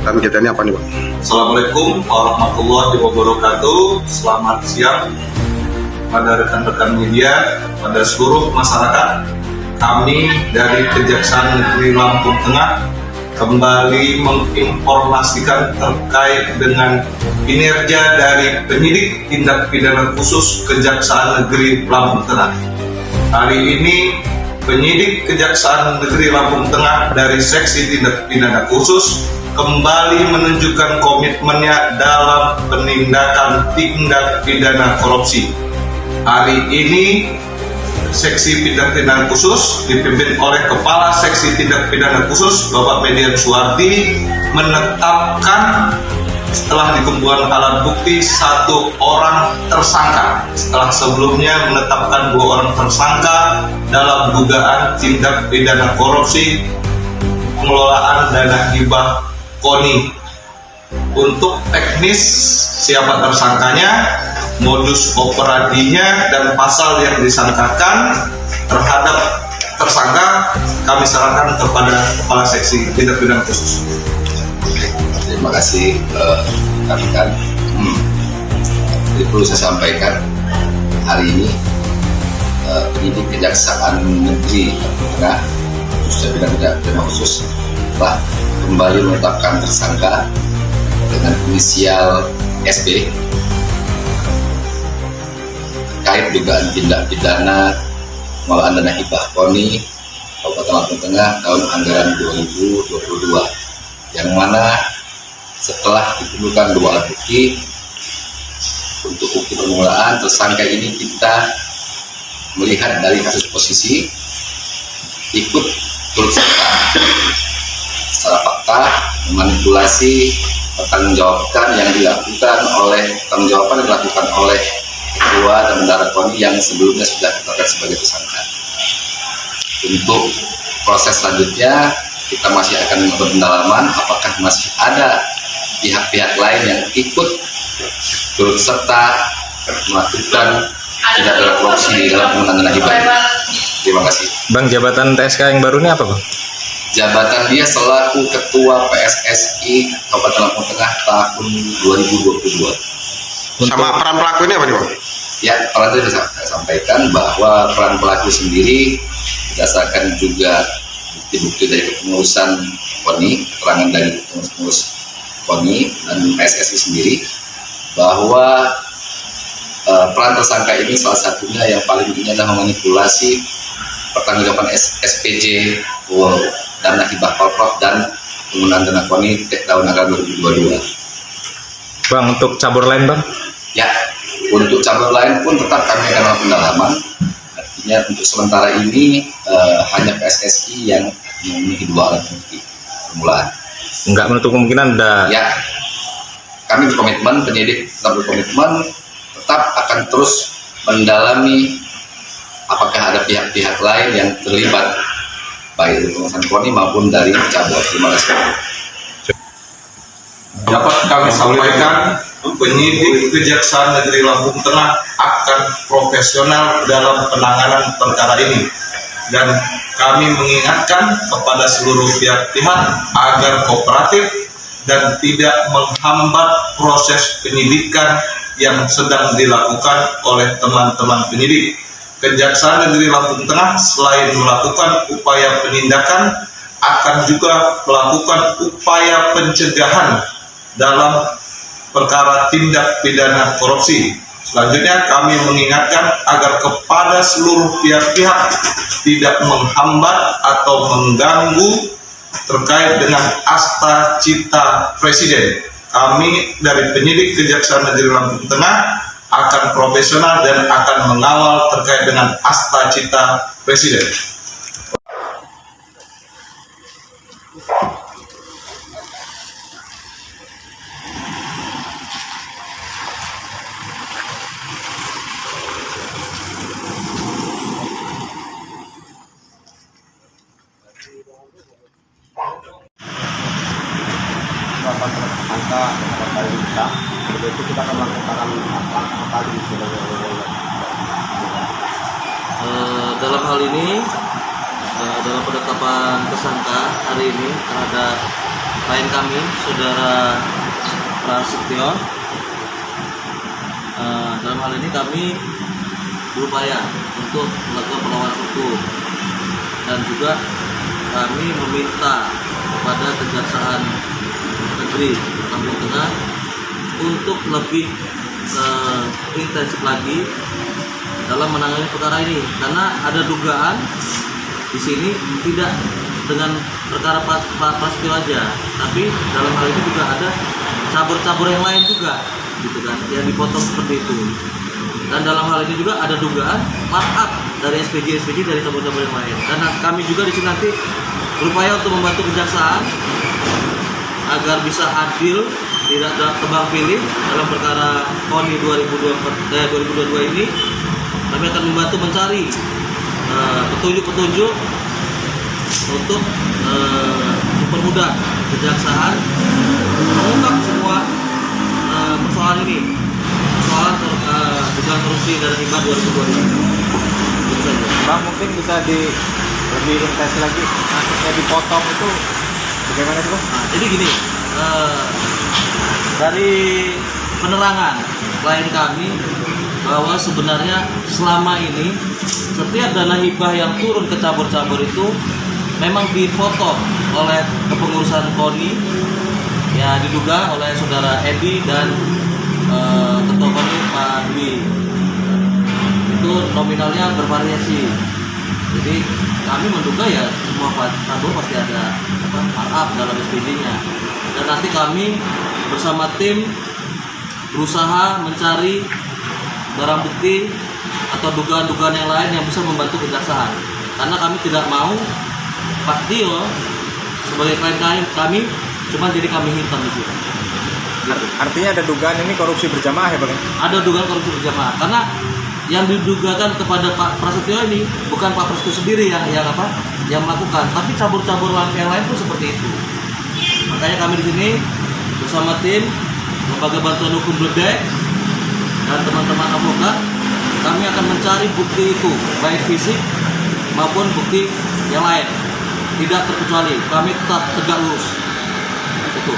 dan kegiatannya apa nih Bang? Assalamualaikum warahmatullahi wabarakatuh. Selamat siang pada rekan-rekan media, pada seluruh masyarakat. Kami dari Kejaksaan Negeri Lampung Tengah kembali menginformasikan terkait dengan kinerja dari penyidik tindak pidana khusus Kejaksaan Negeri Lampung Tengah. Hari ini penyidik Kejaksaan Negeri Lampung Tengah dari Seksi Tindak Pidana Khusus kembali menunjukkan komitmennya dalam penindakan tindak pidana korupsi. Hari ini Seksi Tindak Pidana Khusus dipimpin oleh Kepala Seksi Tindak Pidana Khusus Bapak Median Suwardi menetapkan setelah dikumpulkan alat bukti 1 orang tersangka setelah sebelumnya menetapkan 2 orang tersangka dalam dugaan tindak pidana korupsi pengelolaan dana hibah KONI. Untuk teknis siapa tersangkanya, modus operandinya, dan pasal yang disangkakan terhadap tersangka kami serahkan kepada Kepala Seksi Tindak Pidana Khusus. Terima kasih rekan-rekan. Jadi perlu saya sampaikan hari ini penyidik Kejaksaan Negeri Lampung Tengah khususnya bidang pidana khusus telah kembali menetapkan tersangka dengan inisial SB terkait dugaan tindak pidana pengelolaan dana hibah KONI Kabupaten Lampung Tengah tahun anggaran 2022, yang mana setelah dikumpulkan 2 alat bukti untuk bukti permulaan tersangka ini, kita melihat dari kasus posisi ikut turut serta secara fakta memanipulasi pertanggungjawaban yang dilakukan oleh ketua dan bendahara KONI yang sebelumnya sudah ditetapkan sebagai tersangka. Untuk proses selanjutnya kita masih akan melakukan pendalaman apakah masih ada pihak-pihak lain yang ikut turut serta melakukan tindak pidana korupsi di dalam penggunaan dana hibah. Terima kasih. Bang, jabatan TSK yang baru ini apa Bang? Jabatan dia selaku Ketua PSSI Kabupaten Lampung Tengah tahun 2022. Sama peran pelaku ini apa nih Bang? Ya, peran itu saya sampaikan bahwa peran pelaku sendiri berdasarkan juga bukti-bukti dari kepengurusan KONI, keterangan dari pengurus KONI dan PSSI sendiri, bahwa peran tersangka ini salah satunya yang paling tinggi adalah memanipulasi pertanggungjawaban SPJ dana hibah Pemprov dan penggunaan dana KONI tahun anggaran 2022. Bang, untuk cabur lain Bang? Ya, untuk cabur lain pun tetap kami akan melakukan pendalaman. Artinya untuk sementara ini hanya PSSI yang memiliki 2 alat bukti permulaan. Enggak menutup kemungkinan ada. Ya, kami berkomitmen, penyidik tetap berkomitmen, tetap akan terus mendalami apakah ada pihak-pihak lain yang terlibat baik dari pengurusan KONI maupun dari cabur. Terima kasih. Dapat kami sampaikan, penyidik Kejaksaan Negeri Lampung Tengah akan profesional dalam penanganan perkara ini, dan kami mengingatkan kepada seluruh pihak agar kooperatif dan tidak menghambat proses penyidikan yang sedang dilakukan oleh teman-teman penyidik. Kejaksaan Negeri Lampung Tengah selain melakukan upaya penindakan akan juga melakukan upaya pencegahan dalam perkara tindak pidana korupsi. Selanjutnya kami mengingatkan agar kepada seluruh pihak-pihak tidak menghambat atau mengganggu terkait dengan asta cita Presiden. Kami dari penyidik Kejaksaan Negeri Lampung Tengah akan profesional dan akan mengawal terkait dengan asta cita Presiden. Tersangka terkait kita, itu kita akan melakukan apa di dalam hal ini dalam penetapan tersangka hari ini terhadap klien kami, saudara Prasetyo. Dalam hal ini kami berupaya untuk melakukan perlawanan hukum, dan juga kami meminta kepada Kejaksaan Negeri Lampung Tengah untuk lebih intensif lagi dalam menangani perkara ini, karena ada dugaan di sini tidak dengan perkara Prasetyo aja, tapi dalam hal ini juga ada cabur-cabur yang lain juga, gitu kan, yang dipotong seperti itu. Dan dalam hal ini juga ada dugaan markup dari SPJ dari cabur-cabur yang lain. Dan kami juga di sini nanti berupaya untuk membantu kejaksaan agar bisa adil, tidak ada tebang pilih dalam perkara KONI 2022 ini. Kami akan membantu mencari petunjuk-petunjuk untuk mempermudah kejaksaan mengungkap semua persoalan ini, persoalan dugaan korupsi dana hibah 2022. Itu saja. Bang, mungkin bisa lebih intens lagi, kasusnya dipotong itu bagaimana sih Bang? Nah, jadi gini, dari penerangan klien kami bahwa sebenarnya selama ini setiap dana hibah yang turun ke cabur-cabur itu memang dipotong oleh kepengurusan KONI, ya diduga oleh saudara Edi dan ketua KONI Pak Dwi. Itu nominalnya bervariasi. Jadi kami menduga ya semua cabur pasti ada markup dalam SPJ-nya. Dan nanti kami bersama tim berusaha mencari barang bukti atau dugaan-dugaan yang lain yang bisa membantu kejaksaan. Karena kami tidak mau Pak Tio sebagai klien kami cuma jadi kami hitam di sini. Artinya ada dugaan ini korupsi berjamaah ya Bang? Ada dugaan korupsi berjamaah, karena yang didugakan kepada Pak Prasetyo ini bukan Pak Prasetyo sendiri yang melakukan, tapi cabur-cabur yang lain pun seperti itu. Makanya kami di sini bersama tim Lembaga Bantuan Hukum Bledek dan teman-teman advokat, kami akan mencari bukti itu, baik fisik maupun bukti yang lain. Tidak terkecuali, kami tetap tegak lurus. Itu.